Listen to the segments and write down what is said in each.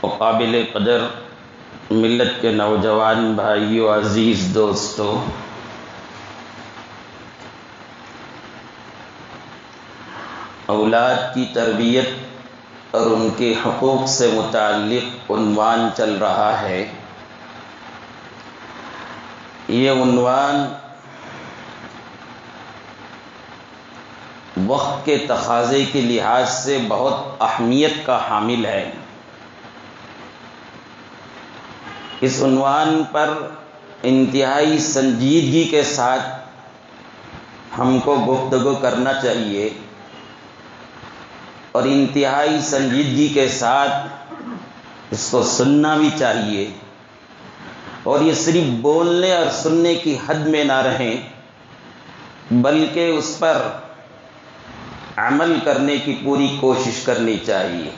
قابل قدر ملت کے نوجوان بھائیوں، عزیز دوستوں، اولاد کی تربیت اور ان کے حقوق سے متعلق عنوان چل رہا ہے۔ یہ عنوان وقت کے تقاضے کے لحاظ سے بہت اہمیت کا حامل ہے۔ اس عنوان پر انتہائی سنجیدگی کے ساتھ ہم کو گفتگو کرنا چاہیے اور انتہائی سنجیدگی کے ساتھ اس کو سننا بھی چاہیے، اور یہ صرف بولنے اور سننے کی حد میں نہ رہیں بلکہ اس پر عمل کرنے کی پوری کوشش کرنی چاہیے۔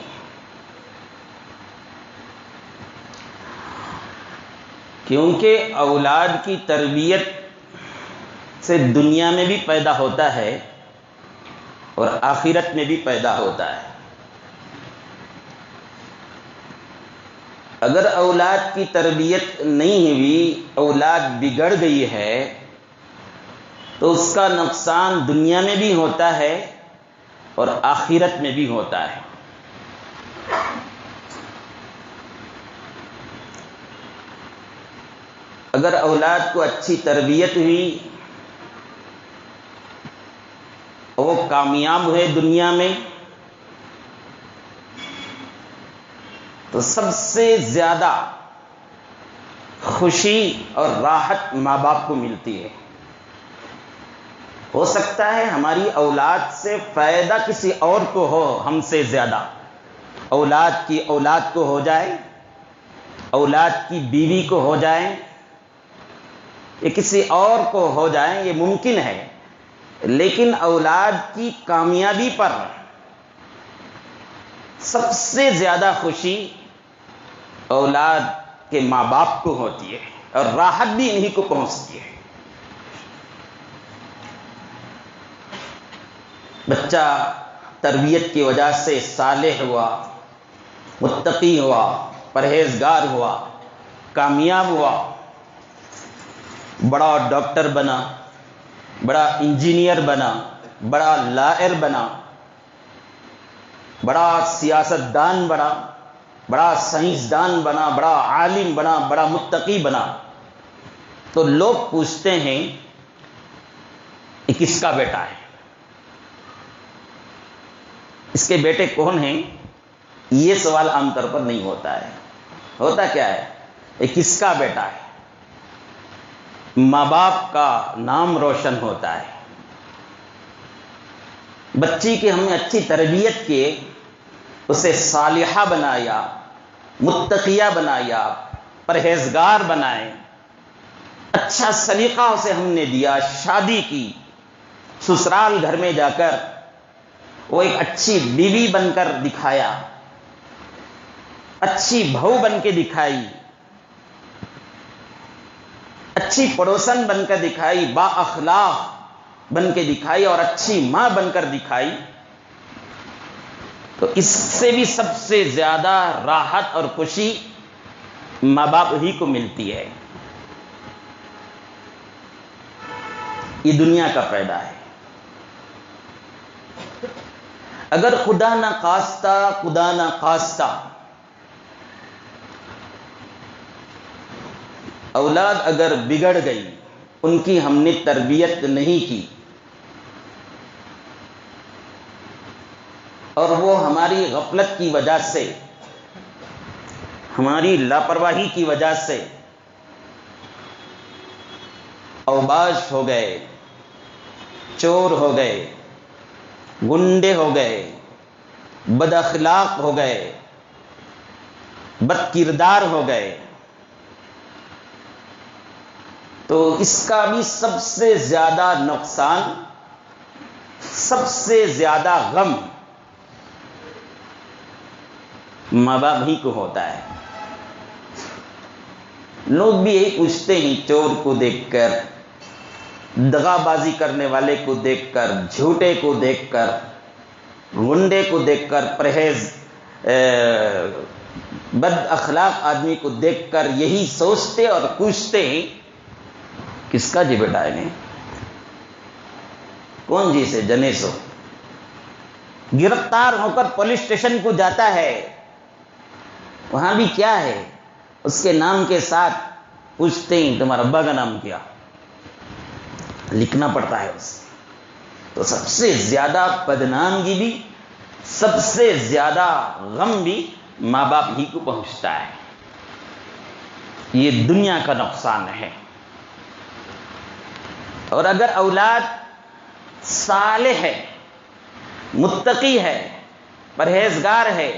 کیونکہ اولاد کی تربیت سے دنیا میں بھی پیدا ہوتا ہے اور آخرت میں بھی پیدا ہوتا ہے۔ اگر اولاد کی تربیت نہیں ہوئی، اولاد بگڑ گئی ہے، تو اس کا نقصان دنیا میں بھی ہوتا ہے اور آخرت میں بھی ہوتا ہے۔ اگر اولاد کو اچھی تربیت ہوئی، وہ کامیاب ہوئے دنیا میں، تو سب سے زیادہ خوشی اور راحت ماں باپ کو ملتی ہے۔ ہو سکتا ہے ہماری اولاد سے فائدہ کسی اور کو ہو ہم سے زیادہ، اولاد کی اولاد کو ہو جائے، اولاد کی بیوی کو ہو جائے، یہ کسی اور کو ہو جائیں، یہ ممکن ہے، لیکن اولاد کی کامیابی پر سب سے زیادہ خوشی اولاد کے ماں باپ کو ہوتی ہے اور راحت بھی انہی کو پہنچتی ہے۔ بچہ تربیت کی وجہ سے صالح ہوا، متقی ہوا، پرہیزگار ہوا، کامیاب ہوا، بڑا ڈاکٹر بنا، بڑا انجینئر بنا، بڑا لائر بنا، بڑا سیاستدان بنا، بڑا سائنسدان بنا، بڑا عالم بنا، بڑا متقی بنا، تو لوگ پوچھتے ہیں یہ کس کا بیٹا ہے؟ اس کے بیٹے کون ہیں؟ یہ سوال عام طور پر نہیں ہوتا ہے۔ ہوتا کیا ہے؟ یہ کس کا بیٹا ہے؟ ماں باپ کا نام روشن ہوتا ہے۔ بچی کی ہم نے اچھی تربیت کی، اسے صالحہ بنایا، متقیہ بنایا، پرہیزگار بنائے، اچھا سلیقہ اسے ہم نے دیا، شادی کی، سسرال گھر میں جا کر وہ ایک اچھی بیوی بن کر دکھایا، اچھی بہو بن کے دکھائی، اچھی پڑوسن بن کر دکھائی، با اخلاق بن کے دکھائی اور اچھی ماں بن کر دکھائی، تو اس سے بھی سب سے زیادہ راحت اور خوشی ماں باپ ہی کو ملتی ہے۔ یہ دنیا کا فائدہ ہے۔ اگر خدا نہ خواستہ اولاد اگر بگڑ گئی، ان کی ہم نے تربیت نہیں کی اور وہ ہماری غفلت کی وجہ سے، ہماری لاپرواہی کی وجہ سے اوباش ہو گئے، چور ہو گئے، گنڈے ہو گئے، بد اخلاق ہو گئے، بد کردار ہو گئے، تو اس کا بھی سب سے زیادہ نقصان، سب سے زیادہ غم ماں باپ ہی کو ہوتا ہے۔ لوگ بھی یہی پوچھتے ہیں، چور کو دیکھ کر، دغا بازی کرنے والے کو دیکھ کر، جھوٹے کو دیکھ کر، گنڈے کو دیکھ کر، بد اخلاق آدمی کو دیکھ کر یہی سوچتے اور پوچھتے ہیں کس کا جی بیٹا ہے کون جی سے جنے سو. گرفتار ہو کر پولیس اسٹیشن کو جاتا ہے, وہاں بھی کیا ہے, اس کے نام کے ساتھ پوچھتے ہیں تمہارا ابا کا نام کیا, لکھنا پڑتا ہے اسے. تو سب سے زیادہ بدنامگی بھی, سب سے زیادہ غم بھی ماں باپ ہی کو پہنچتا ہے. یہ دنیا کا نقصان ہے. اور اگر اولاد صالح ہے, متقی ہے, پرہیزگار ہے,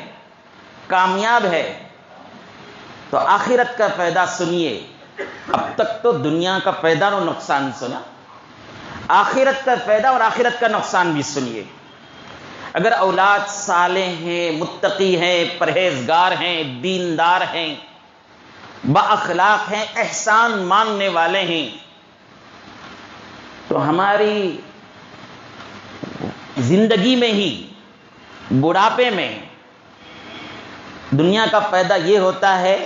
کامیاب ہے, تو آخرت کا فائدہ سنیے. اب تک تو دنیا کا فائدہ اور نقصان سنا, آخرت کا فائدہ اور آخرت کا نقصان بھی سنیے. اگر اولاد صالح ہیں, متقی ہیں, پرہیزگار ہیں, دیندار ہیں, با اخلاق ہیں, احسان ماننے والے ہیں, تو ہماری زندگی میں ہی بڑھاپے میں دنیا کا فائدہ یہ ہوتا ہے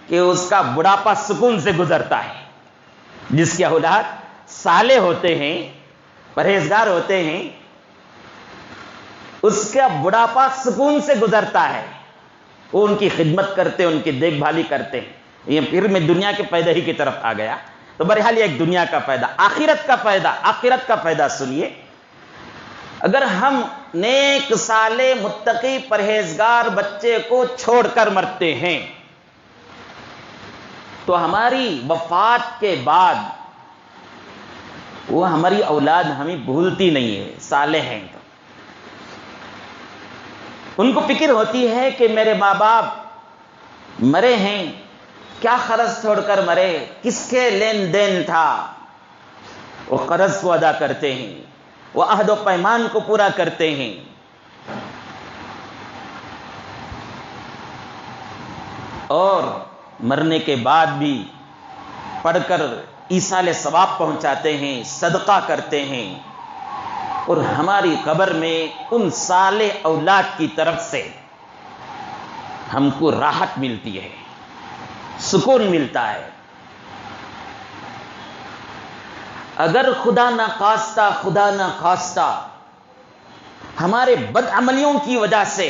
کہ اس کا بڑھاپا سکون سے گزرتا ہے. جس کے اولاد صالح ہوتے ہیں, پرہیزگار ہوتے ہیں, اس کا بڑھاپا سکون سے گزرتا ہے. وہ ان کی خدمت کرتے, ان کی دیکھ بھالی کرتے ہیں. یہ پھر میں دنیا کے فائدہ ہی کی طرف آ گیا. تو بہرحال یہ ایک دنیا کا فائدہ. آخرت کا فائدہ, آخرت کا فائدہ سنیے. اگر ہم نیک, صالح, متقی, پرہیزگار بچے کو چھوڑ کر مرتے ہیں تو ہماری وفات کے بعد وہ ہماری اولاد ہمیں بھولتی نہیں ہے. صالح ہیں تو ان کو فکر ہوتی ہے کہ میرے ماں باپ مرے ہیں, کیا قرض چھوڑ کر مرے, کس کے لین دین تھا, وہ قرض کو ادا کرتے ہیں, وہ عہد و پیمان کو پورا کرتے ہیں. اور مرنے کے بعد بھی پڑھ کر ایصال ثواب پہنچاتے ہیں, صدقہ کرتے ہیں. اور ہماری قبر میں ان صالح اولاد کی طرف سے ہم کو راحت ملتی ہے, سکون ملتا ہے. اگر خدا نہ خواستہ ہمارے بد عملیوں کی وجہ سے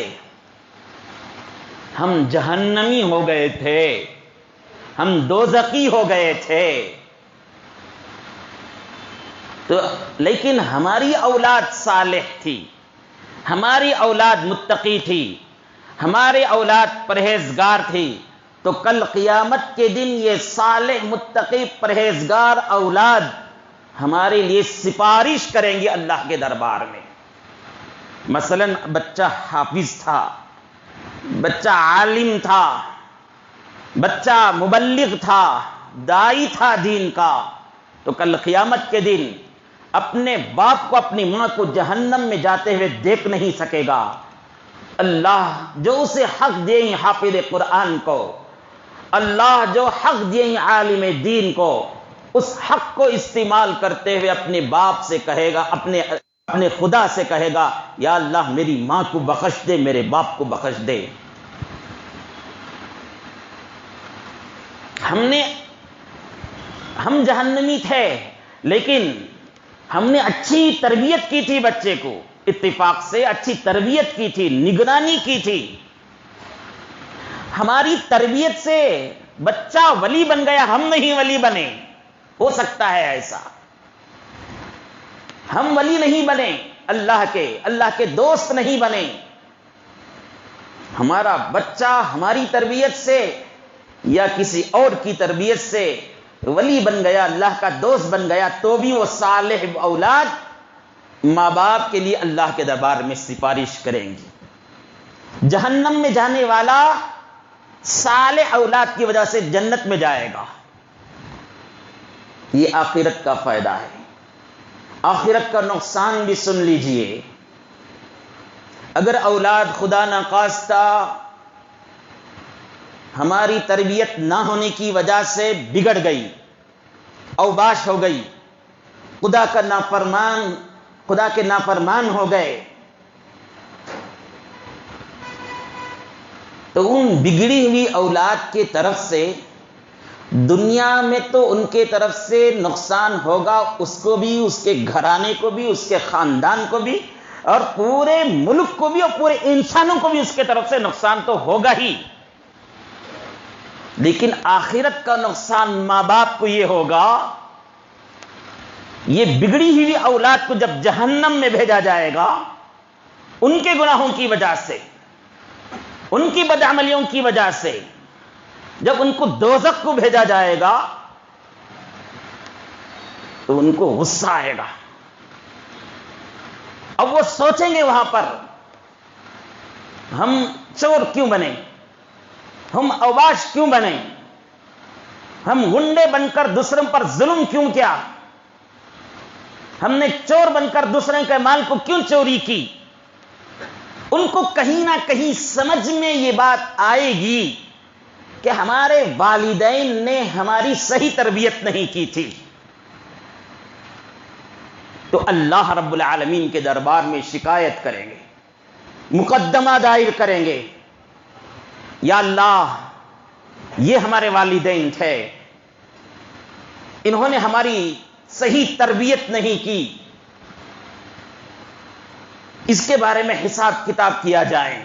ہم جہنمی ہو گئے تھے, ہم دوزخی ہو گئے تھے, تو لیکن ہماری اولاد صالح تھی, ہماری اولاد متقی تھی, ہماری اولاد پرہیزگار تھی, تو کل قیامت کے دن یہ صالح, متقی, پرہیزگار اولاد ہمارے لیے سفارش کریں گے اللہ کے دربار میں. مثلا بچہ حافظ تھا, بچہ عالم تھا, بچہ مبلغ تھا, داعی تھا دین کا, تو کل قیامت کے دن اپنے باپ کو, اپنی ماں کو جہنم میں جاتے ہوئے دیکھ نہیں سکے گا. اللہ جو اسے حق دیں حافظ قرآن کو, اللہ جو حق دیں عالم دین کو, اس حق کو استعمال کرتے ہوئے اپنے باپ سے کہے گا, اپنے خدا سے کہے گا, یا اللہ میری ماں کو بخش دے, میرے باپ کو بخش دے. ہم جہنمی تھے, لیکن ہم نے اچھی تربیت کی تھی بچے کو, اتفاق سے اچھی تربیت کی تھی, نگرانی کی تھی. ہماری تربیت سے بچہ ولی بن گیا, ہم نہیں ولی بنے. ہو سکتا ہے ایسا, ہم ولی نہیں بنے اللہ کے دوست نہیں بنے. ہمارا بچہ ہماری تربیت سے یا کسی اور کی تربیت سے ولی بن گیا, اللہ کا دوست بن گیا, تو بھی وہ صالح اولاد ماں باپ کے لیے اللہ کے دربار میں سفارش کریں گی. جہنم میں جانے والا صالح اولاد کی وجہ سے جنت میں جائے گا. یہ آخرت کا فائدہ ہے. آخرت کا نقصان بھی سن لیجئے. اگر اولاد خدا نہ خواستہ ہماری تربیت نہ ہونے کی وجہ سے بگڑ گئی, اوباش ہو گئی, خدا کے نافرمان ہو گئے, تو ان بگڑی ہوئی اولاد کی طرف سے دنیا میں تو ان کے طرف سے نقصان ہوگا، اس کو بھی، اس کے گھرانے کو بھی، اس کے خاندان کو بھی، اور پورے ملک کو بھی اور پورے انسانوں کو بھی اس کے طرف سے نقصان تو ہوگا ہی، لیکن آخرت کا نقصان ماں باپ کو یہ ہوگا، یہ بگڑی ہوئی اولاد کو جب جہنم میں بھیجا جائے گا ان کے گناہوں کی وجہ سے، ان کی بدعملیوں کی وجہ سے، جب ان کو دوزخ کو بھیجا جائے گا تو ان کو غصہ آئے گا۔ اب وہ سوچیں گے وہاں پر، ہم چور کیوں بنے، ہم اوباش کیوں بنے، ہم گنڈے بن کر دوسروں پر ظلم کیوں کیا، ہم نے چور بن کر دوسرے کے مال کو کیوں چوری کی۔ ان کو کہیں نہ کہیں سمجھ میں یہ بات آئے گی کہ ہمارے والدین نے ہماری صحیح تربیت نہیں کی تھی، تو اللہ رب العالمین کے دربار میں شکایت کریں گے، مقدمہ دائر کریں گے، یا اللہ یہ ہمارے والدین تھے، انہوں نے ہماری صحیح تربیت نہیں کی، اس کے بارے میں حساب کتاب کیا جائے۔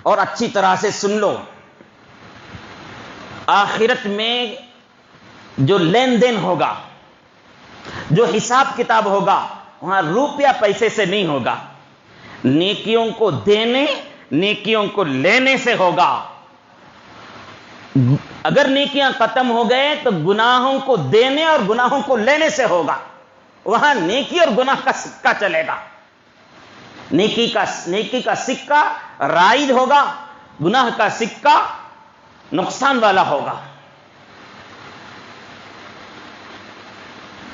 اور اچھی طرح سے سن لو، آخرت میں جو لین دین ہوگا، جو حساب کتاب ہوگا، وہاں روپیہ پیسے سے نہیں ہوگا، نیکیوں کو دینے، نیکیوں کو لینے سے ہوگا۔ اگر نیکیاں ختم ہو گئے تو گناہوں کو دینے اور گناہوں کو لینے سے ہوگا، وہاں نیکی اور گناہ کا سکہ چلے گا، نیکی کا سکہ رائج ہوگا، گناہ کا سکہ نقصان والا ہوگا۔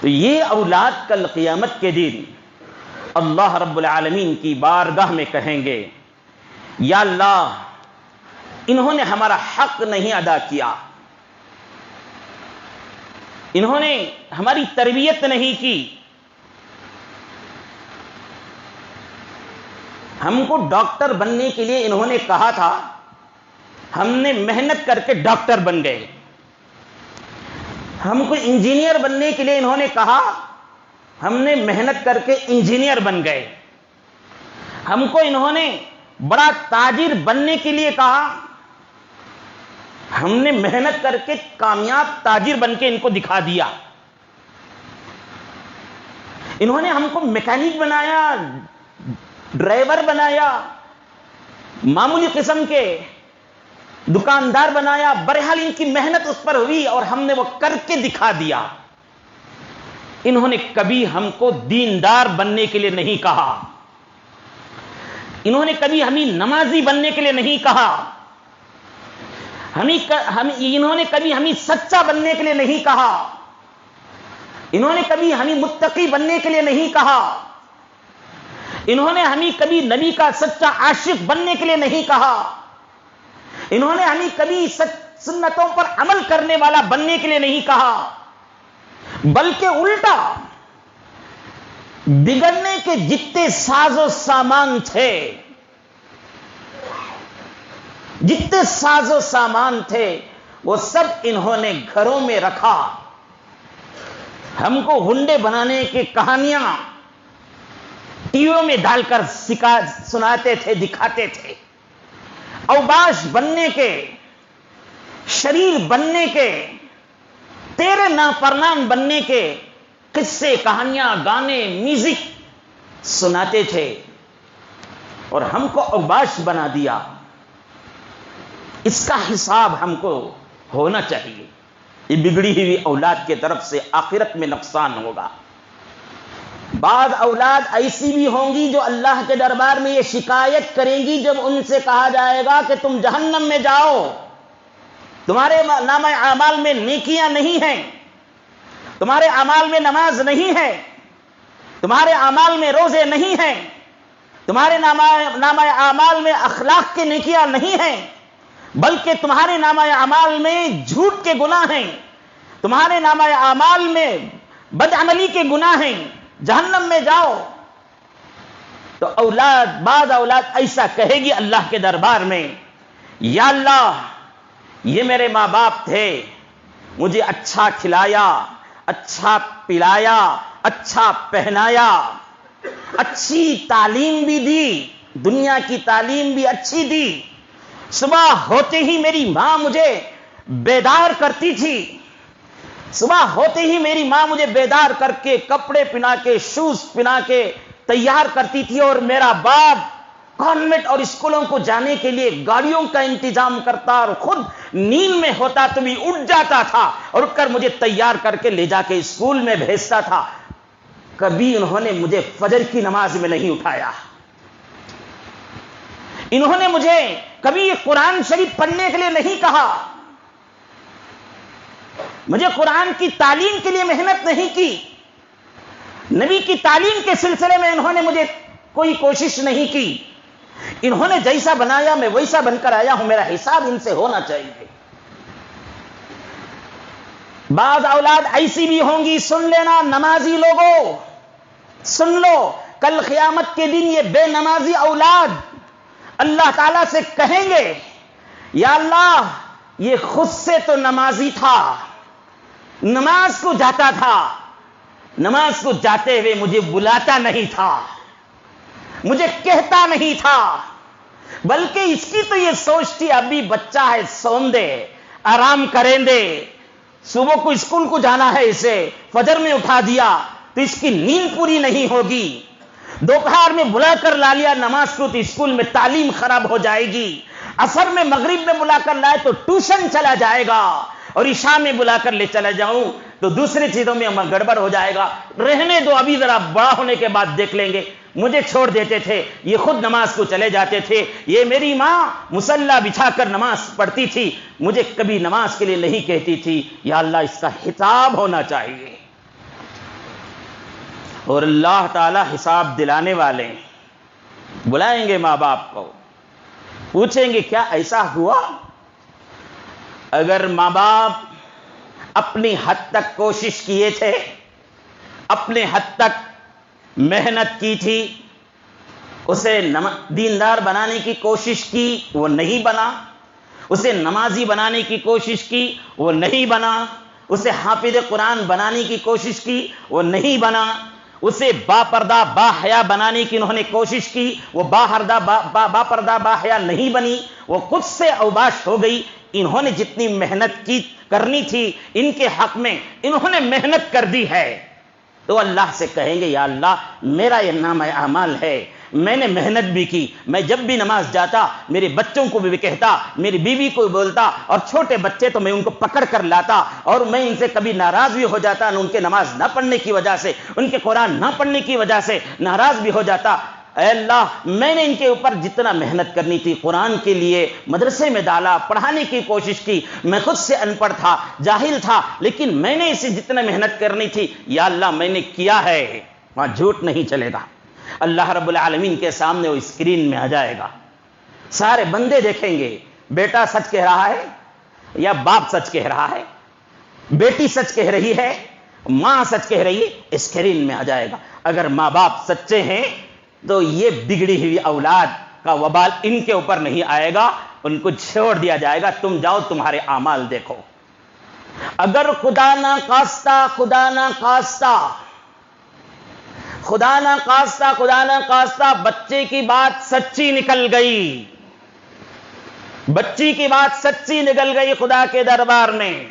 تو یہ اولاد کل قیامت کے دن اللہ رب العالمین کی بارگاہ میں کہیں گے، یا اللہ انہوں نے ہمارا حق نہیں ادا کیا، انہوں نے ہماری تربیت نہیں کی، ہم کو ڈاکٹر بننے کے لیے انہوں نے کہا تھا، ہم نے محنت کر کے ڈاکٹر بن گئے، ہم کو انجینئر بننے کے لیے انہوں نے کہا، ہم نے محنت کر کے انجینئر بن گئے، ہم کو انہوں نے بڑا تاجر بننے کے لیے کہا، ہم نے محنت کر کے کامیاب تاجر بن کے ان کو دکھا دیا، انہوں نے ہم کو میکینک بنایا، ڈرائیور بنایا، معمولی قسم کے دکاندار بنایا، بہرحال ان کی محنت اس پر ہوئی اور ہم نے وہ کر کے دکھا دیا۔ انہوں نے کبھی ہم کو دیندار بننے کے لیے نہیں کہا، انہوں نے کبھی ہمیں نمازی بننے کے لیے نہیں کہا، انہوں نے کبھی ہمیں سچا بننے کے لیے نہیں کہا، انہوں نے کبھی ہمیں متقی بننے کے لیے نہیں کہا، انہوں نے ہمیں کبھی نبی کا سچا عاشق بننے کے لیے نہیں کہا، انہوں نے ہمیں کبھی سنتوں پر عمل کرنے والا بننے کے لیے نہیں کہا، بلکہ الٹا بگڑنے کے جتنے ساز و سامان تھے، جتنے ساز و سامان تھے وہ سب انہوں نے گھروں میں رکھا، ہم کو گنڈے بنانے کی کہانیاں ٹی ویوں میں ڈال کر سناتے تھے، دکھاتے تھے، اوباش بننے کے، شریر بننے کے، تیرے نافرمان بننے کے قصے، کہانیاں، گانے، میوزک سناتے تھے اور ہم کو اوباش بنا دیا۔ اس کا حساب ہم کو ہونا چاہیے۔ یہ بگڑی ہوئی اولاد کی طرف سے آخرت میں نقصان ہوگا۔ بعض اولاد ایسی بھی ہوں گی جو اللہ کے دربار میں یہ شکایت کریں گی جب ان سے کہا جائے گا کہ تم جہنم میں جاؤ، تمہارے نامہ اعمال میں نیکیاں نہیں ہیں، تمہارے اعمال میں نماز نہیں ہے، تمہارے اعمال میں روزے نہیں ہیں، تمہارے نامہ اعمال میں اخلاق کی نیکیاں نہیں ہیں، بلکہ تمہارے نامہ اعمال میں جھوٹ کے گناہ ہیں، تمہارے نامہ اعمال میں بدعملی کے گناہ ہیں، جہنم میں جاؤ۔ تو بعض اولاد ایسا کہے گی اللہ کے دربار میں یا اللہ یہ میرے ماں باپ تھے، مجھے اچھا کھلایا، اچھا پلایا، اچھا پہنایا، اچھی تعلیم بھی دی، دنیا کی تعلیم بھی اچھی دی۔ صبح ہوتے ہی میری ماں مجھے بیدار کرتی تھی، صبح ہوتے ہی میری ماں مجھے بیدار کر کے کپڑے پہنا کے شوز پہنا کے تیار کرتی تھی، اور میرا باپ کانوینٹ اور اسکولوں کو جانے کے لیے گاڑیوں کا انتظام کرتا اور خود نیند میں ہوتا تو بھی اٹھ جاتا تھا اور اٹھ کر مجھے تیار کر کے لے جا کے اسکول میں بھیجتا تھا۔ کبھی انہوں نے مجھے فجر کی نماز میں نہیں اٹھایا، انہوں نے مجھے کبھی قرآن شریف پڑھنے کے لیے نہیں کہا، مجھے قرآن کی تعلیم کے لیے محنت نہیں کی، نبی کی تعلیم کے سلسلے میں انہوں نے مجھے کوئی کوشش نہیں کی۔ انہوں نے جیسا بنایا میں ویسا بن کر آیا ہوں، میرا حساب ان سے ہونا چاہیے۔ بعض اولاد ایسی بھی ہوں گی، سن لینا نمازی لوگوں، سن لو، کل قیامت کے دن یہ بے نمازی اولاد اللہ تعالیٰ سے کہیں گے یا اللہ یہ خود سے تو نمازی تھا، نماز کو جاتا تھا، نماز کو جاتے ہوئے مجھے بلاتا نہیں تھا، مجھے کہتا نہیں تھا، بلکہ اس کی تو یہ سوچ تھی ابھی بچہ ہے، سون دے، آرام کریں دے، صبح کو اسکول کو جانا ہے، اسے فجر میں اٹھا دیا تو اس کی نیند پوری نہیں ہوگی، دوپہر میں بلا کر لا لیا نماز کو تو اسکول میں تعلیم خراب ہو جائے گی، عصر میں مغرب میں بلا کر لائے تو ٹیوشن چلا جائے گا، اور عشاء میں بلا کر لے چلا جاؤں تو دوسری چیزوں میں گڑبڑ ہو جائے گا، رہنے دو ابھی ذرا بڑا ہونے کے بعد دیکھ لیں گے۔ مجھے چھوڑ دیتے تھے، یہ خود نماز کو چلے جاتے تھے، یہ میری ماں مصلی بچھا کر نماز پڑھتی تھی، مجھے کبھی نماز کے لیے نہیں کہتی تھی۔ یا اللہ اس کا حساب ہونا چاہیے، اور اللہ تعالی حساب دلانے والے ہیں۔ بلائیں گے ماں باپ کو، پوچھیں گے کیا ایسا ہوا؟ اگر ماں باپ اپنی حد تک کوشش کیے تھے، اپنے حد تک محنت کی تھی، اسے دیندار بنانے کی کوشش کی، وہ نہیں بنا، اسے نمازی بنانے کی کوشش کی، وہ نہیں بنا، اسے حافظ قرآن بنانے کی کوشش کی، وہ نہیں بنا، اسے با پردہ با حیا بنانے کی انہوں نے کوشش کی، وہ با پردہ با حیا نہیں بنی، وہ خود سے اوباش ہو گئی۔ انہوں نے جتنی محنت کرنی تھی ان کے حق میں انہوں نے محنت کر دی ہے، تو اللہ سے کہیں گے یا اللہ میرا یہ نام اعمال ہے، میں نے محنت بھی کی، میں جب بھی نماز جاتا میرے بچوں کو بھی کہتا، میری بیوی کو بولتا، اور چھوٹے بچے تو میں ان کو پکڑ کر لاتا، اور میں ان سے کبھی ناراض بھی ہو جاتا، ان کے نماز نہ پڑھنے کی وجہ سے، ان کے قرآن نہ پڑھنے کی وجہ سے ناراض بھی ہو جاتا۔ اے اللہ میں نے ان کے اوپر جتنا محنت کرنی تھی، قرآن کے لیے مدرسے میں ڈالا، پڑھانے کی کوشش کی، میں خود سے ان پڑھ تھا، جاہل تھا، لیکن میں نے اسے جتنا محنت کرنی تھی یا اللہ میں نے کیا ہے، وہاں جھوٹ نہیں چلے گا۔ اللہ رب العالمین کے سامنے وہ اسکرین میں آ جائے گا، سارے بندے دیکھیں گے بیٹا سچ کہہ رہا ہے یا باپ سچ کہہ رہا ہے، بیٹی سچ کہہ رہی ہے، ماں سچ کہہ رہی ہے، اسکرین میں آ جائے گا۔ اگر ماں باپ سچے ہیں تو یہ بگڑی ہوئی اولاد کا وبال ان کے اوپر نہیں آئے گا، ان کو چھوڑ دیا جائے گا، تم جاؤ تمہارے اعمال دیکھو۔ اگر خدا نہ خواستہ بچے کی بات سچی نکل گئی، بچی کی بات سچی نکل گئی خدا کے دربار میں،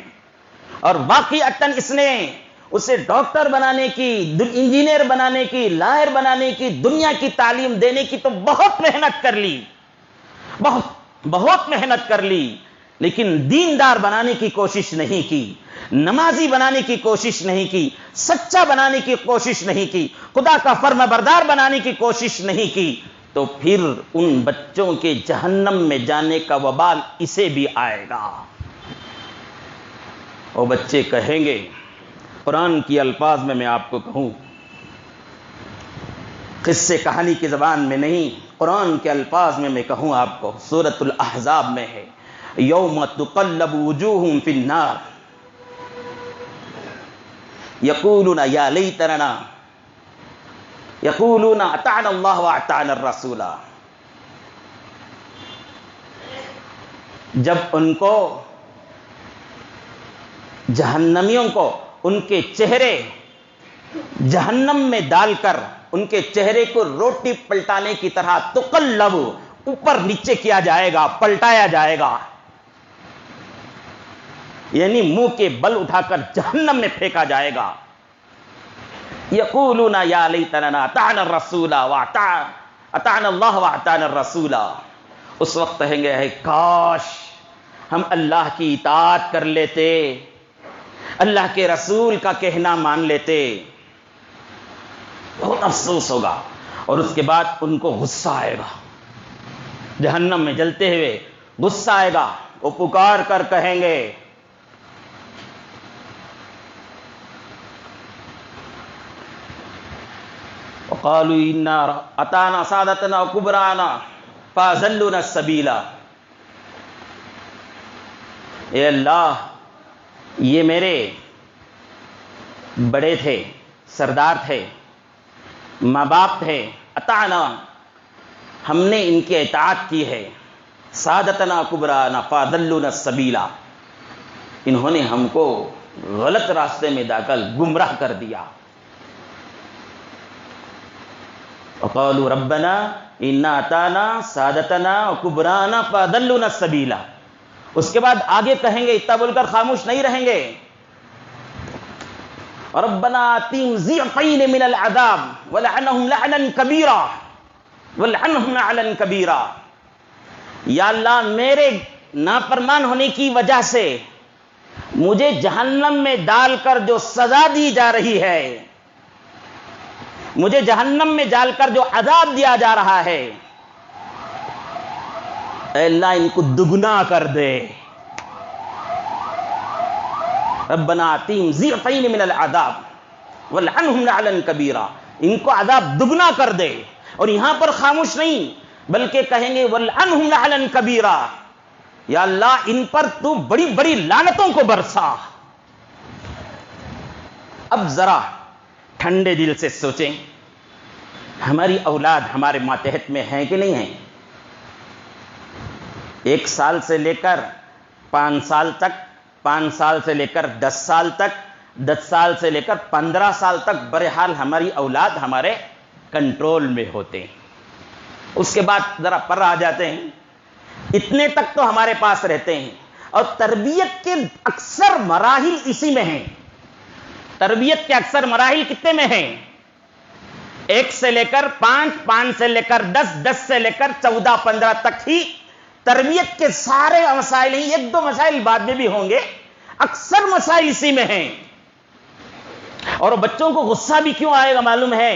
اور واقعتاً اس نے اسے ڈاکٹر بنانے کی، انجینئر بنانے کی، لائر بنانے کی، دنیا کی تعلیم دینے کی تو بہت محنت کر لی، بہت محنت کر لی، لیکن دیندار بنانے کی کوشش نہیں کی، نمازی بنانے کی کوشش نہیں کی، سچا بنانے کی کوشش نہیں کی، خدا کا فرما بردار بنانے کی کوشش نہیں کی، تو پھر ان بچوں کے جہنم میں جانے کا وبال اسے بھی آئے گا۔ وہ بچے کہیں گے، قرآن کی الفاظ میں آپ کو کہوں، قصے کہانی کی زبان میں نہیں، قرآن کے الفاظ میں کہوں آپ کو، سورۃ الاحزاب میں ہے، یوم تقلب وجوہہم فی النار یقولون یا لیتنا، یقولون اطعنا اللہ واطعنا الرسول۔ جب ان کو جہنمیوں کو ان کے چہرے جہنم میں ڈال کر ان کے چہرے کو روٹی پلٹانے کی طرح تقلب اوپر نیچے کیا جائے گا، پلٹایا جائے گا، یعنی منہ کے بل اٹھا کر جہنم میں پھینکا جائے گا. یقولون یا لیتنا اطعنا الرسول اطعنا اللہ واطعنا الرسول. اس وقت کہیں گے ہے کاش ہم اللہ کی اطاعت کر لیتے، اللہ کے رسول کا کہنا مان لیتے. بہت افسوس ہوگا. اور اس کے بعد ان کو غصہ آئے گا، جہنم میں جلتے ہوئے غصہ آئے گا. وہ پکار کر کہیں گے وقالوا انا اطعنا سادتنا وكبرانا فاضلونا السبيل. اے اللہ، یہ میرے بڑے تھے، سردار تھے، ماں باپ تھے، اطعنا، ہم نے ان کی اطاعت کی ہے، سادتنا کبرانا فاضلونا السبیل، انہوں نے ہم کو غلط راستے میں داخل گمراہ کر دیا. وقالوا ربنا انا اطعنا سادتنا وكبرانا فاضلونا السبیل. اس کے بعد آگے کہیں گے، اتنا بول کر خاموش نہیں رہیں گے. ربنا آتihim ضعفین من العذاب ولعنهم لعنا کبیرا ولعنهم لعنا کبیرا. یا اللہ، میرے نافرمان ہونے کی وجہ سے مجھے جہنم میں ڈال کر جو سزا دی جا رہی ہے، مجھے جہنم میں ڈال کر جو عذاب دیا جا رہا ہے، اے اللہ ان کو دگنا کر دے. ربنا آتihim ضعفین من العذاب ولعنهم لعنا کبیرا. ان کو عذاب دگنا کر دے. اور یہاں پر خاموش نہیں بلکہ کہیں گے ولعنهم لعنا کبیرا. یا اللہ ان پر تو بڑی بڑی لعنتوں کو برسا. اب ذرا ٹھنڈے دل سے سوچیں، ہماری اولاد ہمارے ماتحت میں ہیں کہ نہیں ہیں؟ 1 سال سے لے کر 5 سال تک، 5 سال سے لے کر 10 سال تک، 10 سال سے لے کر 15 سال تک بہرحال ہماری اولاد ہمارے کنٹرول میں ہوتے ہیں. اس کے بعد ذرا پر آ جاتے ہیں، اتنے تک تو ہمارے پاس رہتے ہیں. اور تربیت کے اکثر مراحل اسی میں ہیں. تربیت کے اکثر مراحل کتنے میں ہیں؟ 1 سے لے کر 5، 5 سے لے کر 10، 10 سے لے کر 14، 15 تک ہی تربیت کے سارے مسائل ہیں. 1-2 مسائل بعد میں بھی ہوں گے، اکثر مسائل اسی میں ہیں. اور بچوں کو غصہ بھی کیوں آئے گا معلوم ہے؟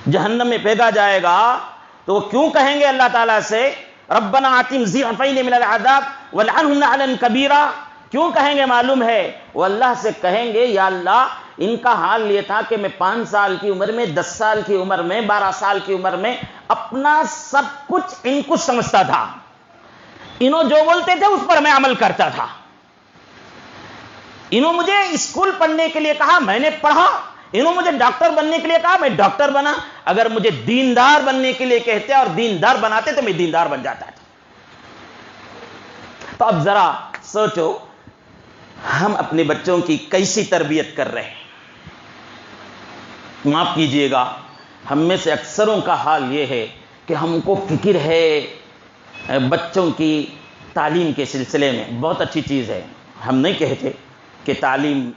جہنم میں پھینکا جائے گا تو وہ کیوں کہیں گے اللہ تعالیٰ سے ربنا آتihim ضعفین من العذاب ولعنهم لعنا کبیرا؟ کیوں کہیں گے معلوم ہے؟ وہ اللہ سے کہیں گے یا اللہ ان کا حال یہ تھا کہ میں 5 سال کی عمر میں، 10 سال کی عمر میں، 12 سال کی عمر میں اپنا سب کچھ ان کو سمجھتا تھا، انہوں جو بولتے تھے اس پر میں عمل کرتا تھا، انہوں مجھے اسکول پڑھنے کے لیے کہا میں نے پڑھا، انہوں مجھے ڈاکٹر بننے کے لیے کہا میں ڈاکٹر بنا. اگر مجھے دیندار بننے کے لیے کہتے اور دیندار بناتے تو میں دیندار بن جاتا تھا. تو اب ذرا سوچو ہم اپنے بچوں کی کیسی تربیت کر رہے ہیں. معاف کیجئے گا، ہم میں سے اکثروں کا حال یہ ہے کہ ہم کو فکر ہے بچوں کی تعلیم کے سلسلے میں. بہت اچھی چیز ہے، ہم نہیں کہتے کہ تعلیم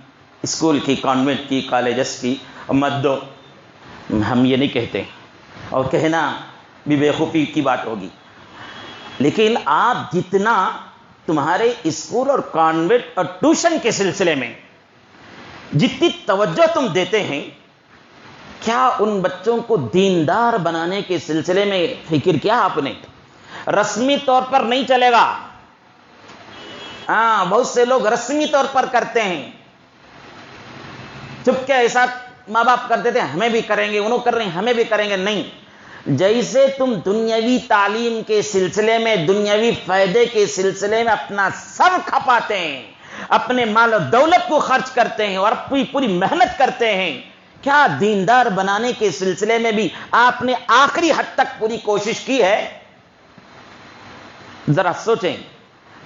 اسکول کی، کانوینٹ کی، کالجز کی مت دو، ہم یہ نہیں کہتے، اور کہنا بھی بیوقوفی کی بات ہوگی. لیکن آپ جتنا تمہارے اسکول اور کانوینٹ اور ٹیوشن کے سلسلے میں جتنی توجہ تم دیتے ہیں، کیا ان بچوں کو دیندار بنانے کے سلسلے میں فکر کیا آپ نے؟ رسمی طور پر نہیں چلے گا. ہاں، بہت سے لوگ رسمی طور پر کرتے ہیں، چپ کے ایسا ماں باپ کرتے تھے ہمیں بھی کریں گے، انہوں کر رہے ہیں ہمیں بھی کریں گے. نہیں، جیسے تم دنیاوی تعلیم کے سلسلے میں، دنیاوی فائدے کے سلسلے میں اپنا سر کھپاتے ہیں، اپنے مال و دولت کو خرچ کرتے ہیں اور پوری محنت کرتے ہیں، کیا دیندار بنانے کے سلسلے میں بھی آپ نے آخری حد تک پوری کوشش کی ہے؟ ذرا سوچیں،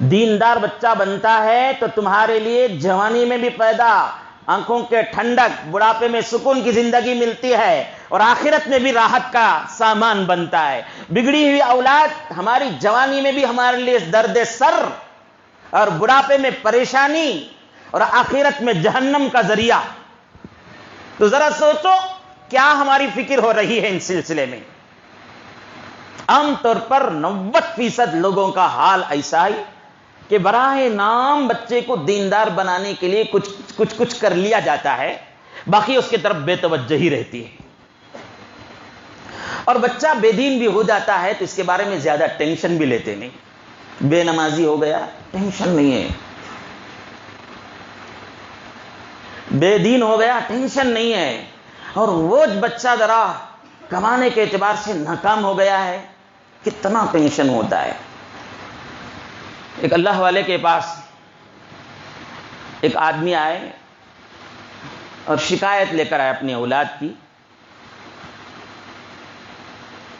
دیندار بچہ بنتا ہے تو تمہارے لیے جوانی میں بھی پیدا، آنکھوں کے ٹھنڈک، بڑھاپے میں سکون کی زندگی ملتی ہے، اور آخرت میں بھی راحت کا سامان بنتا ہے۔ بگڑی ہوئی اولاد ہماری جوانی میں بھی ہمارے لیے درد سر، اور بڑھاپے میں پریشانی، اور آخرت میں جہنم کا ذریعہ۔ تو ذرا سوچو کیا ہماری فکر ہو رہی ہے ان سلسلے میں۔ عام طور پر 90% لوگوں کا حال ایسا ہی کہ براہ نام بچے کو دیندار بنانے کے لیے کچھ کر لیا جاتا ہے، باقی اس کی طرف بے توجہی رہتی ہے، اور بچہ بے دین بھی ہو جاتا ہے تو اس کے بارے میں زیادہ ٹینشن بھی لیتے نہیں۔ بے نمازی ہو گیا، ٹینشن نہیں ہے، بے دین ہو گیا، ٹینشن نہیں ہے، اور وہ بچہ ذرا کمانے کے اعتبار سے ناکام ہو گیا ہے، کتنا ٹینشن ہوتا ہے۔ ایک اللہ والے کے پاس ایک آدمی آئے اور شکایت لے کر آئے اپنی اولاد کی،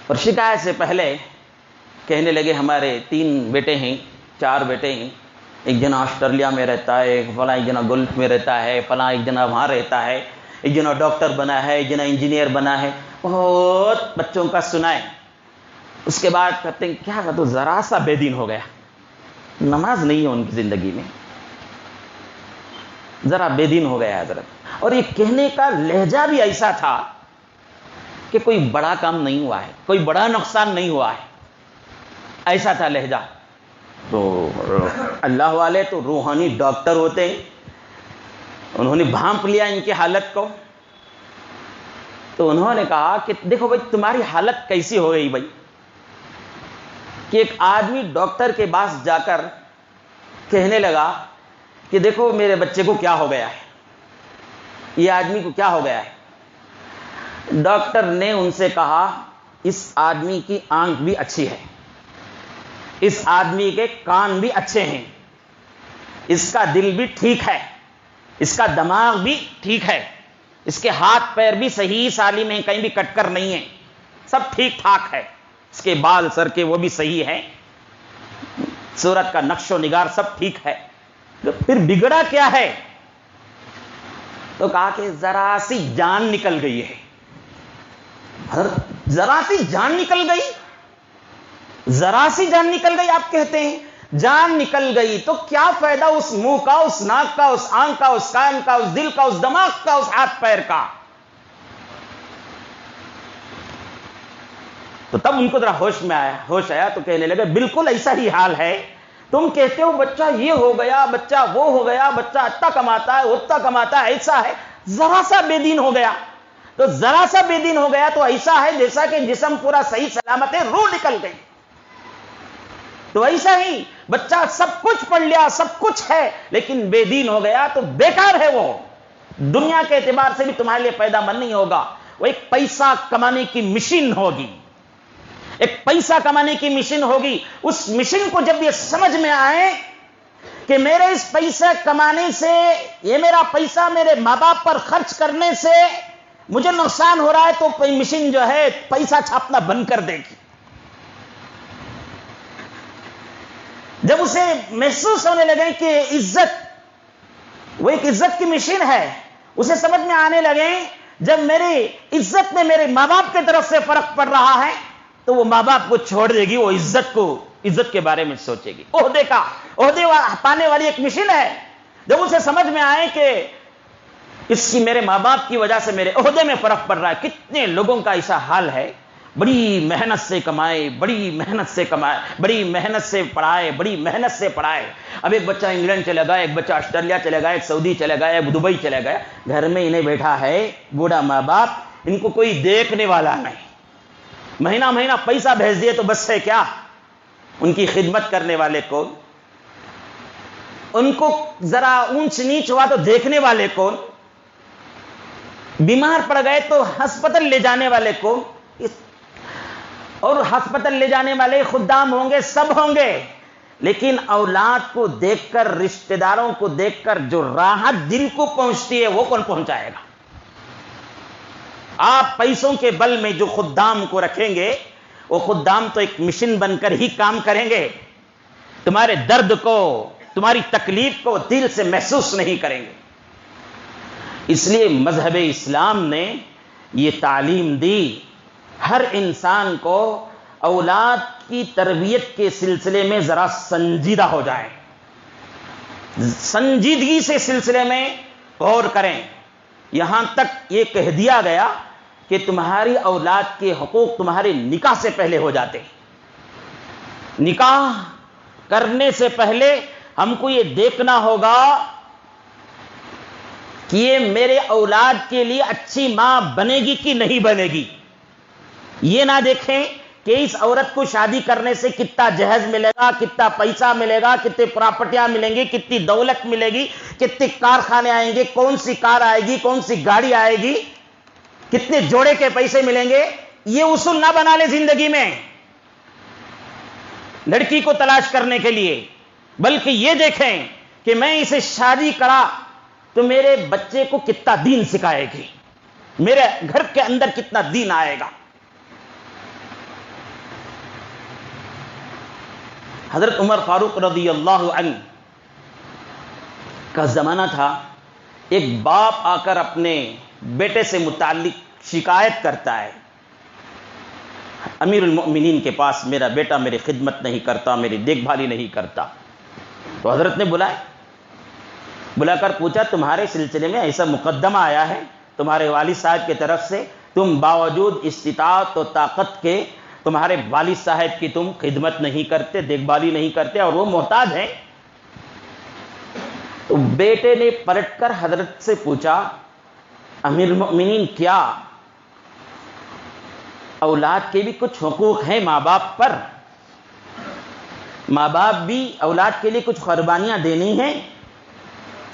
اور شکایت سے پہلے کہنے لگے ہمارے 3 بیٹے ہیں، 4 بیٹے ہیں، ایک جنا آسٹریلیا میں رہتا ہے، ایک فلاں، ایک جنا گلف میں رہتا ہے، فلاں ایک جنا وہاں رہتا ہے، ایک جنا ڈاکٹر بنا ہے، ایک جنا انجینئر بنا ہے، بہت بچوں کا سنائے۔ اس کے بعد کہتے ہیں کیا تو ذرا سا بے دین ہو گیا، نماز نہیں ہے ان کی زندگی میں، ذرا بے دین ہو گیا حضرت۔ اور یہ کہنے کا لہجہ بھی ایسا تھا کہ کوئی بڑا کام نہیں ہوا ہے، کوئی بڑا نقصان نہیں ہوا ہے، ایسا تھا لہجہ۔ تو اللہ والے تو روحانی ڈاکٹر ہوتے ہیں، انہوں نے بھانپ لیا ان کی حالت کو، تو انہوں نے کہا کہ دیکھو بھائی تمہاری حالت کیسی ہو گئی بھائی، کہ ایک آدمی ڈاکٹر کے پاس جا کر کہنے لگا کہ دیکھو میرے بچے کو کیا ہو گیا ہے، یہ آدمی کو کیا ہو گیا ہے۔ ڈاکٹر نے ان سے کہا اس آدمی کی آنکھ بھی اچھی ہے، اس آدمی کے کان بھی اچھے ہیں، اس کا دل بھی ٹھیک ہے، اس کا دماغ بھی ٹھیک ہے، اس کے ہاتھ پیر بھی صحیح سالم ہیں، کہیں بھی کٹ کر نہیں ہے، سب ٹھیک ٹھاک ہے، اس کے بال سر کے وہ بھی صحیح ہے، صورت کا نقش و نگار سب ٹھیک ہے، تو پھر بگڑا کیا ہے؟ تو کہا کہ ذرا سی جان نکل گئی ہے۔ ذرا سی جان نکل گئی، ذرا سی جان نکل گئی آپ کہتے ہیں؟ جان نکل گئی تو کیا فائدہ اس منہ کا، اس ناک کا، اس آنکھ کا، اس کان کا، اس دل کا، اس دماغ کا، اس ہاتھ پیر کا؟ تو تب ان کو ذرا ہوش آیا تو کہنے لگے بالکل ایسا ہی حال ہے، تم کہتے ہو بچہ یہ ہو گیا، بچہ وہ ہو گیا، بچہ اتنا کماتا ہے اتنا کماتا ہے، ایسا ہے، ذرا سا بے دین ہو گیا، تو ذرا سا بے دین ہو گیا تو ایسا ہے جیسا کہ جسم پورا صحیح سلامت ہے، روح نکل گئی۔ تو ایسا ہی بچہ سب کچھ پڑھ لیا، سب کچھ ہے، لیکن بے دین ہو گیا تو بیکار ہے، وہ دنیا کے اعتبار سے بھی تمہارے لیے پیدا مند نہیں ہوگا، وہ ایک پیسہ کمانے کی مشین ہوگی، ایک پیسہ کمانے کی مشین ہوگی۔ اس مشین کو جب یہ سمجھ میں آئے کہ میرے اس پیسے کمانے سے، یہ میرا پیسہ میرے ماں باپ پر خرچ کرنے سے مجھے نقصان ہو رہا ہے، تو مشین جو ہے پیسہ چھاپنا بند کر دے گی۔ جب اسے محسوس ہونے لگے کہ عزت وہ ایک عزت کی مشین ہے، اسے سمجھ میں آنے لگے جب میری عزت میں میرے ماں باپ کی طرف سے فرق پڑ رہا ہے تو وہ ماں باپ کو چھوڑ دے گی، وہ عزت کے بارے میں سوچے گی، عہدے پانے والی ایک مشین ہے۔ جب اسے سمجھ میں آئے کہ اس کی میرے ماں باپ کی وجہ سے میرے عہدے میں فرق پڑ رہا ہے، کتنے لوگوں کا ایسا حال ہے، بڑی محنت سے کمائے، بڑی محنت سے پڑھائے، بڑی محنت سے پڑھائے، اب ایک بچہ انگلینڈ چلے گا، ایک بچہ آسٹریلیا چلے گا، ایک سعودی چلے گا، ایک دبئی چلے گا، گھر میں انہیں بیٹھا ہے بوڑھا ماں باپ، ان کو کوئی دیکھنے والا نہیں، مہینہ پیسہ بھیج دیے تو بس ہے کیا؟ ان کی خدمت کرنے والے کون؟ ان کو ذرا اونچ نیچ ہوا تو دیکھنے والے کون؟ بیمار پڑ گئے تو ہسپتال لے جانے والے کون؟ اور ہسپتال لے جانے والے خدام ہوں گے، سب ہوں گے، لیکن اولاد کو دیکھ کر، رشتہ داروں کو دیکھ کر جو راحت دل کو پہنچتی ہے وہ کون پہنچائے گا؟ آپ پیسوں کے بل میں جو خدام کو رکھیں گے، وہ خدام تو ایک مشین بن کر ہی کام کریں گے، تمہارے درد کو، تمہاری تکلیف کو دل سے محسوس نہیں کریں گے۔ اس لیے مذہب اسلام نے یہ تعلیم دی، ہر انسان کو اولاد کی تربیت کے سلسلے میں ذرا سنجیدہ ہو جائیں، سنجیدگی سے سلسلے میں غور کریں۔ یہاں تک یہ کہہ دیا گیا کہ تمہاری اولاد کے حقوق تمہارے نکاح سے پہلے ہو جاتے ہیں۔ نکاح کرنے سے پہلے ہم کو یہ دیکھنا ہوگا کہ یہ میرے اولاد کے لیے اچھی ماں بنے گی کہ نہیں بنے گی۔ یہ نہ دیکھیں کہ اس عورت کو شادی کرنے سے کتنا جہیز ملے گا، کتنا پیسہ ملے گا، کتنی پراپرٹیاں ملیں گی، کتنی دولت ملے گی، کتنے کارخانے آئیں گے، کون سی کار آئے گی، کون سی گاڑی آئے گی، کتنے جوڑے کے پیسے ملیں گے۔ یہ اصول نہ بنا لے زندگی میں لڑکی کو تلاش کرنے کے لیے، بلکہ یہ دیکھیں کہ میں اسے شادی کرا تو میرے بچے کو کتنا دین سکھائے گی، میرے گھر کے اندر کتنا دین آئے گا۔ حضرت عمر فاروق رضی اللہ عنہ کا زمانہ تھا، ایک باپ آ کر اپنے بیٹے سے متعلق شکایت کرتا ہے، امیر المؤمنین کے پاس میرا بیٹا میری خدمت نہیں کرتا، میری دیکھ بھالی نہیں کرتا۔ تو حضرت نے بلا کر پوچھا، تمہارے سلسلے میں ایسا مقدمہ آیا ہے تمہارے والد صاحب کی طرف سے، تم باوجود استطاعت و طاقت کے تمہارے والد صاحب کی تم خدمت نہیں کرتے، دیکھ بھالی نہیں کرتے، اور وہ محتاج ہیں۔ تو بیٹے نے پلٹ کر حضرت سے پوچھا، امیر المؤمنین کیا اولاد کے بھی کچھ حقوق ہیں ماں باپ پر؟ ماں باپ بھی اولاد کے لیے کچھ قربانیاں دینی ہیں؟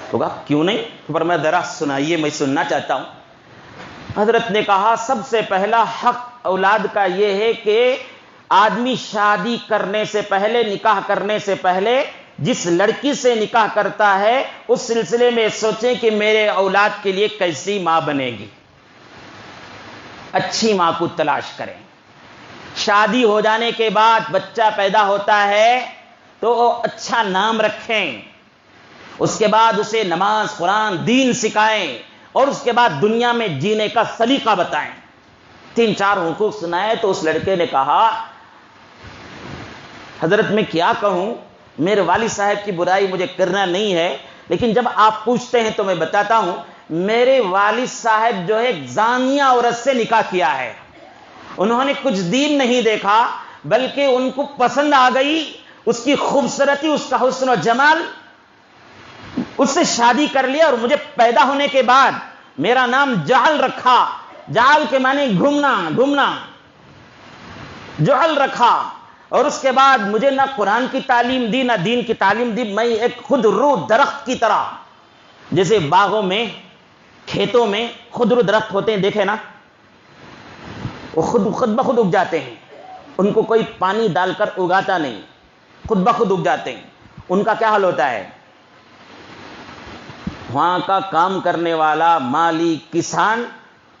تو کہا کیوں نہیں؟ تو فرمایا ذرا سنائیے، میں سننا چاہتا ہوں۔ حضرت نے کہا سب سے پہلا حق اولاد کا یہ ہے کہ آدمی شادی کرنے سے پہلے، نکاح کرنے سے پہلے جس لڑکی سے نکاح کرتا ہے اس سلسلے میں سوچیں کہ میرے اولاد کے لیے کیسی ماں بنے گی، اچھی ماں کو تلاش کریں۔ شادی ہو جانے کے بعد بچہ پیدا ہوتا ہے تو اچھا نام رکھیں، اس کے بعد اسے نماز، قرآن، دین سکھائیں، اور اس کے بعد دنیا میں جینے کا سلیقہ بتائیں۔ 3-4 حقوق سنائے تو اس لڑکے نے کہا حضرت میں کیا کہوں، میرے والد صاحب کی برائی مجھے کرنا نہیں ہے، لیکن جب آپ پوچھتے ہیں تو میں بتاتا ہوں، میرے والد صاحب جو ہے زانیہ عورت سے نکاح کیا ہے۔ انہوں نے کچھ دین نہیں دیکھا، بلکہ ان کو پسند آ گئی اس کی خوبصورتی، اس کا حسن و جمال، اس سے شادی کر لیا، اور مجھے پیدا ہونے کے بعد میرا نام جعل رکھا۔ جعل کے معنی گھومنا، جعل رکھا، اور اس کے بعد مجھے نہ قرآن کی تعلیم دی نہ دین کی تعلیم دی۔ میں ایک خود رو درخت کی طرح، جیسے باغوں میں، کھیتوں میں خود رو درخت ہوتے ہیں، دیکھے نا، وہ خود بخود اگ جاتے ہیں، ان کو کوئی پانی ڈال کر اگاتا نہیں، خود بخود اگ جاتے ہیں۔ ان کا کیا حال ہوتا ہے؟ وہاں کا کام کرنے والا مالی کسان،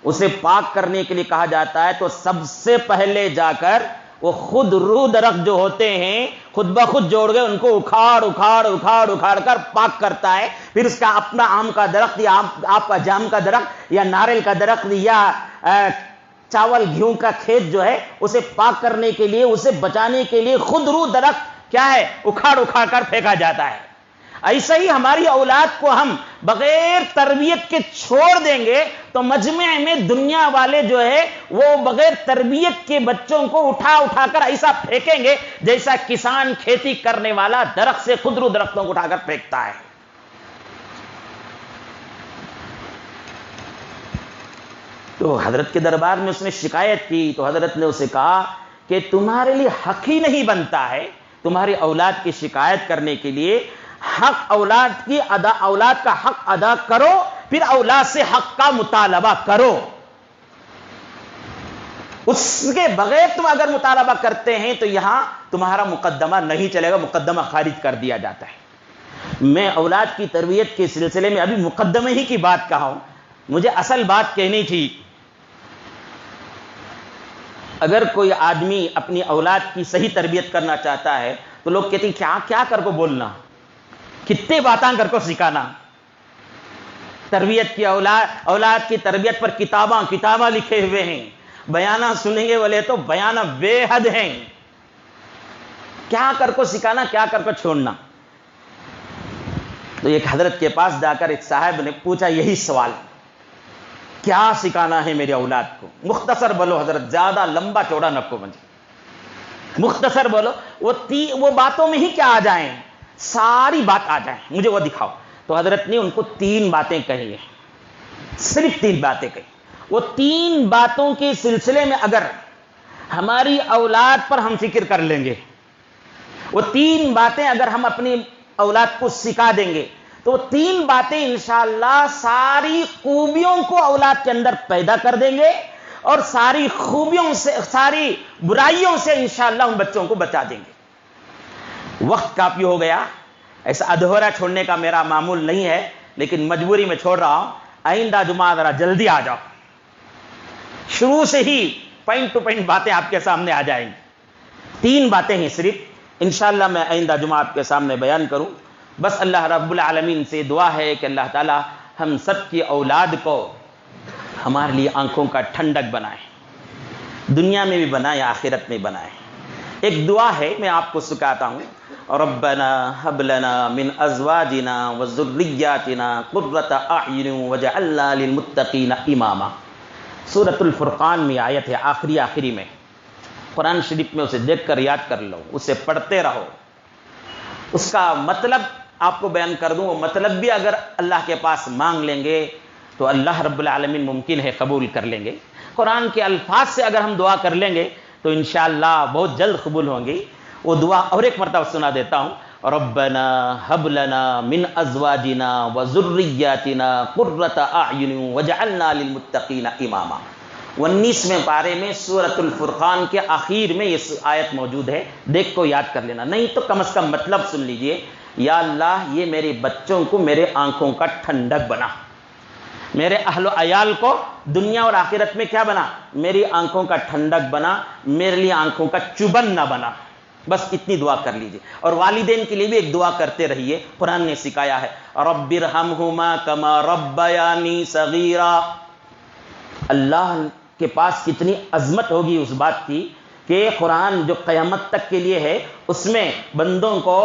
اسے پاک کرنے کے لیے کہا جاتا ہے تو سب سے پہلے جا کر وہ خود روح درخت جو ہوتے ہیں خود بخود جوڑ گئے، ان کو اکھاڑ کر پاک کرتا ہے۔ پھر اس کا اپنا آم کا درخت یا آپ کا جام کا درخت یا ناریل کا درخت یا چاول گیہوں کا کھیت جو ہے، اسے پاک کرنے کے لیے، اسے بچانے کے لیے خود روح درخت کیا ہے؟ اکھاڑ کر پھینکا جاتا ہے۔ ایسا ہی ہماری اولاد کو ہم بغیر تربیت کے چھوڑ دیں گے تو مجمع میں دنیا والے جو ہے وہ بغیر تربیت کے بچوں کو اٹھا کر ایسا پھینکیں گے جیسا کسان کھیتی کرنے والا درخت سے خود رو درختوں کو اٹھا کر پھینکتا ہے۔ تو حضرت کے دربار میں اس نے شکایت کی تو حضرت نے اسے کہا کہ تمہارے لیے حق ہی نہیں بنتا ہے تمہاری اولاد کی شکایت کرنے کے لیے۔ حق اولاد کا حق ادا کرو، پھر اولاد سے حق کا مطالبہ کرو۔ اس کے بغیر تم اگر مطالبہ کرتے ہیں تو یہاں تمہارا مقدمہ نہیں چلے گا، مقدمہ خارج کر دیا جاتا ہے۔ میں اولاد کی تربیت کے سلسلے میں ابھی مقدمے ہی کی بات کہا ہوں، مجھے اصل بات کہنی تھی۔ اگر کوئی آدمی اپنی اولاد کی صحیح تربیت کرنا چاہتا ہے تو لوگ کہتے ہیں کیا کیا کر کو بولنا، کتنے باتاں کر کو سکھانا. تربیت کی اولاد کی تربیت پر کتاباں لکھے ہوئے ہیں. بیانہ سنیں گے والے تو بیانہ بے حد ہیں. کیا کر کو سکھانا، کیا کر کو چھوڑنا. تو ایک حضرت کے پاس جا کر ایک صاحب نے پوچھا یہی سوال، کیا سکھانا ہے میری اولاد کو؟ مختصر بولو حضرت، زیادہ لمبا چوڑا نہ کو مجھے، مختصر بولو. وہ باتوں میں ہی کیا آ جائیں، ساری بات آ جائیں، مجھے وہ دکھاؤ. تو حضرت نے ان کو 3 باتیں کہی ہیں، صرف 3 باتیں کہی. وہ 3 باتوں کے سلسلے میں اگر ہماری اولاد پر ہم فکر کر لیں گے، وہ 3 باتیں اگر ہم اپنی اولاد کو سکھا دیں گے، تو وہ 3 باتیں انشاءاللہ ساری خوبیوں کو اولاد کے اندر پیدا کر دیں گے، اور ساری خوبیوں سے، ساری برائیوں سے انشاءاللہ ان بچوں کو بچا دیں گے. وقت کافی ہو گیا، ایسا ادھورا چھوڑنے کا میرا معمول نہیں ہے، لیکن مجبوری میں چھوڑ رہا ہوں. آئندہ جمعہ ذرا جلدی آ جاؤ، شروع سے ہی پوائنٹ ٹو پوائنٹ باتیں آپ کے سامنے آ جائیں گی. 3 باتیں ہیں صرف، انشاءاللہ میں آئندہ جمعہ آپ کے سامنے بیان کروں. بس اللہ رب العالمین سے دعا ہے کہ اللہ تعالی ہم سب کی اولاد کو ہمارے لیے آنکھوں کا ٹھنڈک بنائے، دنیا میں بھی بنائے، آخرت میں بنائے. ایک دعا ہے، میں آپ کو سکھاتا ہوں. ربنا هب لنا من ازواجنا وذرياتنا قرة اعين واجعلنا للمتقين اماما. سورۃ الفرقان میں آیت ہے، آخری میں. قرآن شریف میں اسے دیکھ کر یاد کر لو، اسے پڑھتے رہو. اس کا مطلب آپ کو بیان کر دوں. وہ مطلب بھی اگر اللہ کے پاس مانگ لیں گے تو اللہ رب العالمین ممکن ہے قبول کر لیں گے. قرآن کے الفاظ سے اگر ہم دعا کر لیں گے تو انشاءاللہ بہت جلد قبول ہوں گی. وہ دعا اور ایک مرتبہ سنا دیتا ہوں. ربنا هب لنا من ازواجنا وذرياتنا قرة اعين واجعلنا للمتقين اماما. 19ویں پارے میں سورۃ الفرقان کے آخر میں یہ آیت موجود ہے. دیکھ کو یاد کر لینا، نہیں تو کم از کم مطلب سن لیجئے. یا اللہ یہ میرے بچوں کو میرے آنکھوں کا ٹھنڈک بنا، میرے اہل و عیال کو دنیا اور آخرت میں کیا بنا، میری آنکھوں کا ٹھنڈک بنا، میرے لیے آنکھوں کا چبن نہ بنا. بس اتنی دعا کر لیجئے. اور والدین کے لیے بھی ایک دعا کرتے رہیے، قرآن نے سکھایا ہے رب ارحمہما کما ربیانی صغیرا. اللہ کے پاس کتنی عظمت ہوگی اس بات کی کہ قرآن جو قیامت تک کے لیے ہے، اس میں بندوں کو،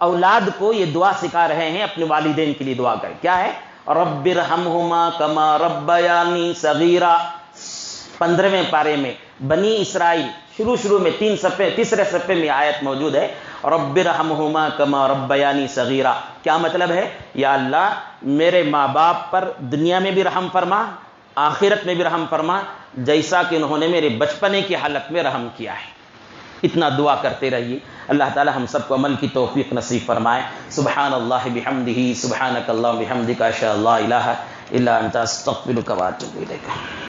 اولاد کو یہ دعا سکھا رہے ہیں اپنے والدین کے لیے دعا کریں. کیا ہے؟ رب ارحمہما کما ربیانی صغیرا. 15ویں پارے میں بنی اسرائیل شروع میں 3 صفحے میں آیت موجود ہے. رب ارحمہما کما ربیانی صغیرا. کیا مطلب ہے؟ یا اللہ میرے ماں باپ پر دنیا میں بھی رحم فرما، آخرت میں بھی رحم فرما، جیسا کہ انہوں نے میرے بچپنے کی حالت میں رحم کیا ہے. اتنا دعا کرتے رہیے. اللہ تعالی ہم سب کو عمل کی توفیق نصیب فرمائے. سبحان اللہ بحمدہ، سبحانک اللہم بحمدک، اشہد ان لا الہ الا انت، استغفرک واتوب الیک.